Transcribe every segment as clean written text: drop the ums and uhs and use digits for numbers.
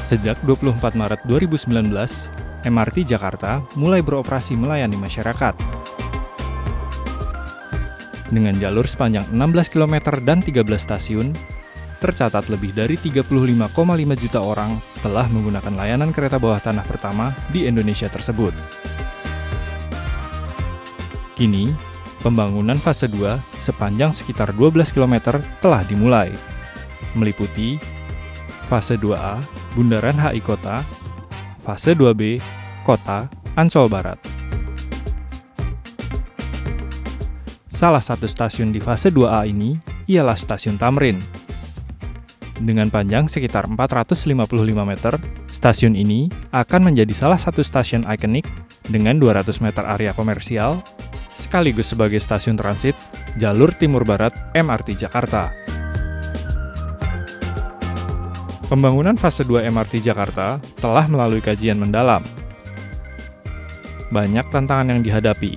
Sejak 24 Maret 2019, MRT Jakarta mulai beroperasi melayani masyarakat. Dengan jalur sepanjang 16 km dan 13 stasiun, tercatat lebih dari 35,5 juta orang telah menggunakan layanan kereta bawah tanah pertama di Indonesia tersebut. Kini, pembangunan fase 2 sepanjang sekitar 12 km telah dimulai, meliputi fase 2A, Bundaran HI Kota, fase 2B, Kota Ancol Barat. Salah satu stasiun di fase 2A ini ialah Stasiun Tamrin. Dengan panjang sekitar 455 meter, stasiun ini akan menjadi salah satu stasiun ikonik dengan 200 meter area komersial, sekaligus sebagai stasiun transit jalur timur barat MRT Jakarta. Pembangunan fase 2 MRT Jakarta telah melalui kajian mendalam. Banyak tantangan yang dihadapi,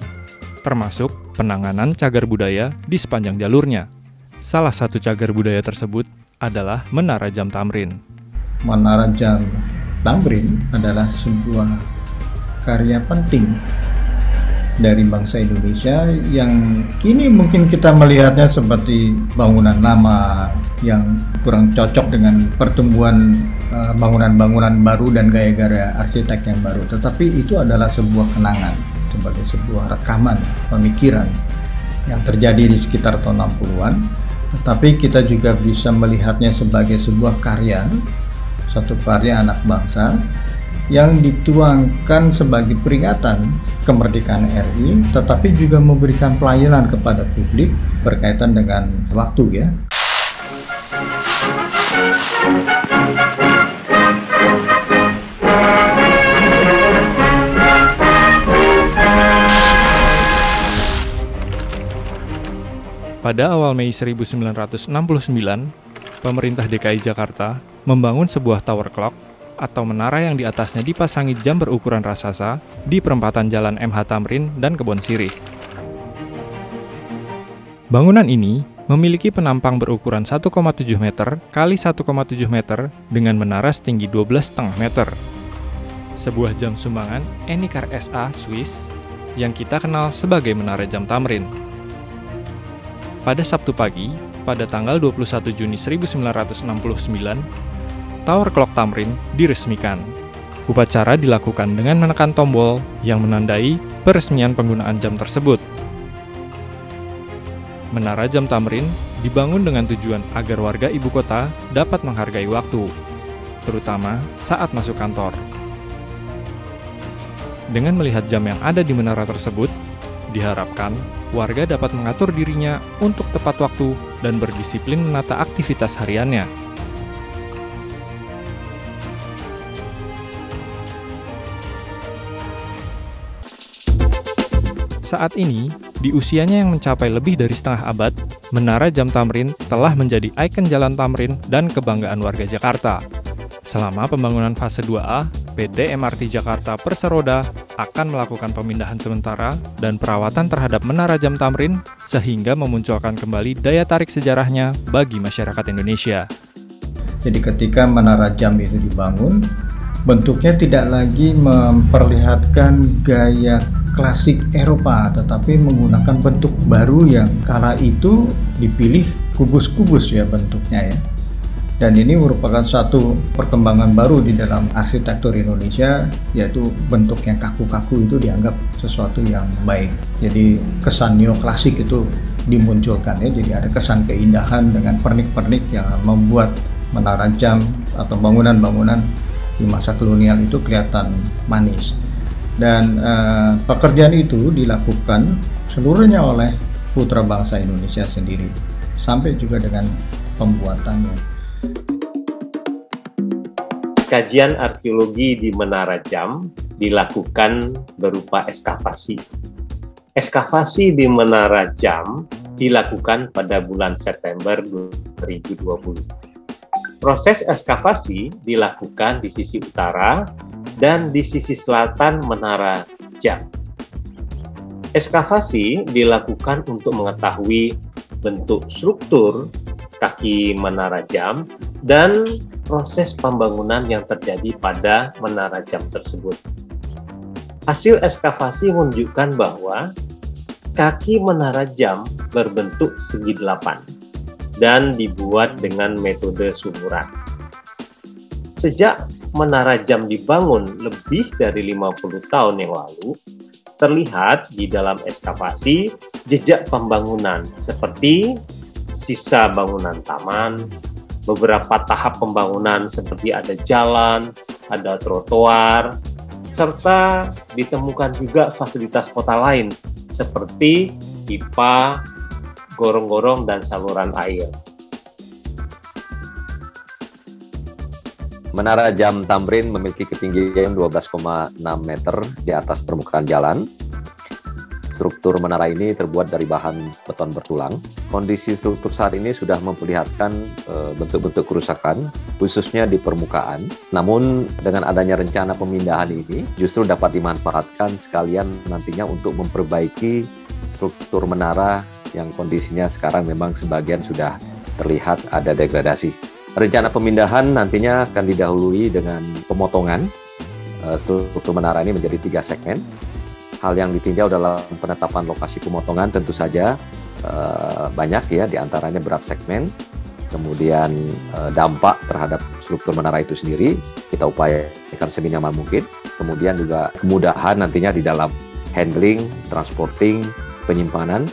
termasuk penanganan cagar budaya di sepanjang jalurnya. Salah satu cagar budaya tersebut adalah Menara Jam Tamrin. Menara Jam Tamrin adalah sebuah karya penting dari bangsa Indonesia yang kini mungkin kita melihatnya seperti bangunan lama yang kurang cocok dengan pertumbuhan bangunan-bangunan baru dan gaya-gaya arsitek yang baru. Tetapi itu adalah sebuah kenangan, sebagai sebuah rekaman pemikiran yang terjadi di sekitar tahun 60-an. Tetapi kita juga bisa melihatnya sebagai sebuah karya, satu karya anak bangsa yang dituangkan sebagai peringatan kemerdekaan RI, tetapi juga memberikan pelayanan kepada publik berkaitan dengan waktu ya. Pada awal Mei 1969, pemerintah DKI Jakarta membangun sebuah tower clock atau menara yang di atasnya dipasangi jam berukuran raksasa di perempatan Jalan MH Tamrin dan Kebon Sirih. Bangunan ini memiliki penampang berukuran 1,7 meter x 1,7 meter dengan menara setinggi 12,5 meter. Sebuah jam sumbangan Enicar SA Swiss yang kita kenal sebagai Menara Jam Tamrin. Pada Sabtu pagi, pada tanggal 21 Juni 1969, Tower Clock Tamrin diresmikan. Upacara dilakukan dengan menekan tombol yang menandai peresmian penggunaan jam tersebut. Menara Jam Tamrin dibangun dengan tujuan agar warga ibu kota dapat menghargai waktu, terutama saat masuk kantor. Dengan melihat jam yang ada di menara tersebut, diharapkan warga dapat mengatur dirinya untuk tepat waktu dan berdisiplin menata aktivitas hariannya. Saat ini, di usianya yang mencapai lebih dari setengah abad, Menara Jam Tamrin telah menjadi ikon Jalan Tamrin dan kebanggaan warga Jakarta. Selama pembangunan fase 2A, PT MRT Jakarta Perseroda akan melakukan pemindahan sementara dan perawatan terhadap Menara Jam Tamrin sehingga memunculkan kembali daya tarik sejarahnya bagi masyarakat Indonesia. Jadi ketika menara jam itu dibangun, bentuknya tidak lagi memperlihatkan gaya klasik Eropa, tetapi menggunakan bentuk baru yang kala itu dipilih kubus-kubus ya bentuknya ya. Dan ini merupakan satu perkembangan baru di dalam arsitektur Indonesia, yaitu bentuk yang kaku-kaku itu dianggap sesuatu yang baik. Jadi kesan neoklasik itu dimunculkan ya, jadi ada kesan keindahan dengan pernik-pernik yang membuat menara jam atau bangunan-bangunan di masa kolonial itu kelihatan manis. Dan pekerjaan itu dilakukan seluruhnya oleh putra bangsa Indonesia sendiri, sampai juga dengan pembuatannya. Kajian arkeologi di Menara Jam dilakukan berupa ekskavasi. Ekskavasi di Menara Jam dilakukan pada bulan September 2020. Proses ekskavasi dilakukan di sisi utara dan di sisi selatan Menara Jam. Ekskavasi dilakukan untuk mengetahui bentuk struktur kaki Menara Jam dan proses pembangunan yang terjadi pada menara jam tersebut. Hasil ekskavasi menunjukkan bahwa kaki menara jam berbentuk segi 8 dan dibuat dengan metode sumuran. Sejak menara jam dibangun lebih dari 50 tahun yang lalu, terlihat di dalam ekskavasi jejak pembangunan seperti sisa bangunan taman, beberapa tahap pembangunan seperti ada jalan, ada trotoar, serta ditemukan juga fasilitas kota lain seperti pipa, gorong-gorong, dan saluran air. Menara Jam Tamrin memiliki ketinggian 12,6 meter di atas permukaan jalan. Struktur menara ini terbuat dari bahan beton bertulang. Kondisi struktur saat ini sudah memperlihatkan bentuk-bentuk kerusakan, khususnya di permukaan. Namun dengan adanya rencana pemindahan ini justru dapat dimanfaatkan sekalian nantinya untuk memperbaiki struktur menara yang kondisinya sekarang memang sebagian sudah terlihat ada degradasi. Rencana pemindahan nantinya akan didahului dengan pemotongan struktur menara ini menjadi 3 segmen. Hal yang ditinjau dalam penetapan lokasi pemotongan tentu saja banyak ya, diantaranya berat segmen, kemudian dampak terhadap struktur menara itu sendiri kita upayakan seminimal mungkin, kemudian juga kemudahan nantinya di dalam handling, transporting, penyimpanan,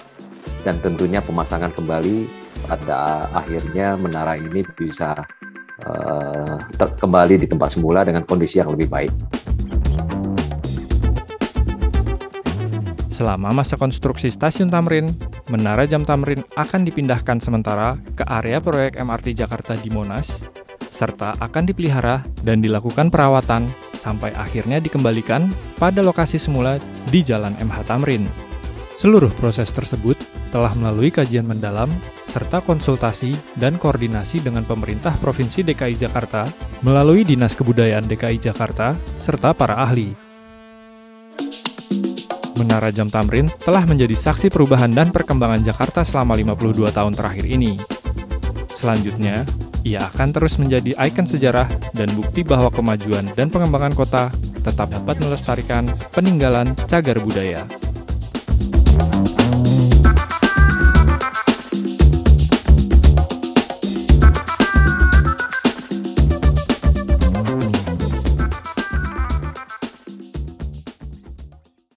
dan tentunya pemasangan kembali pada akhirnya menara ini bisa kembali di tempat semula dengan kondisi yang lebih baik. Selama masa konstruksi stasiun Tamrin, Menara Jam Tamrin akan dipindahkan sementara ke area proyek MRT Jakarta di Monas, serta akan dipelihara dan dilakukan perawatan sampai akhirnya dikembalikan pada lokasi semula di Jalan MH Tamrin. Seluruh proses tersebut telah melalui kajian mendalam serta konsultasi dan koordinasi dengan pemerintah Provinsi DKI Jakarta melalui Dinas Kebudayaan DKI Jakarta serta para ahli. Menara Jam Tamrin telah menjadi saksi perubahan dan perkembangan Jakarta selama 52 tahun terakhir ini. Selanjutnya, ia akan terus menjadi ikon sejarah dan bukti bahwa kemajuan dan pengembangan kota tetap dapat melestarikan peninggalan cagar budaya.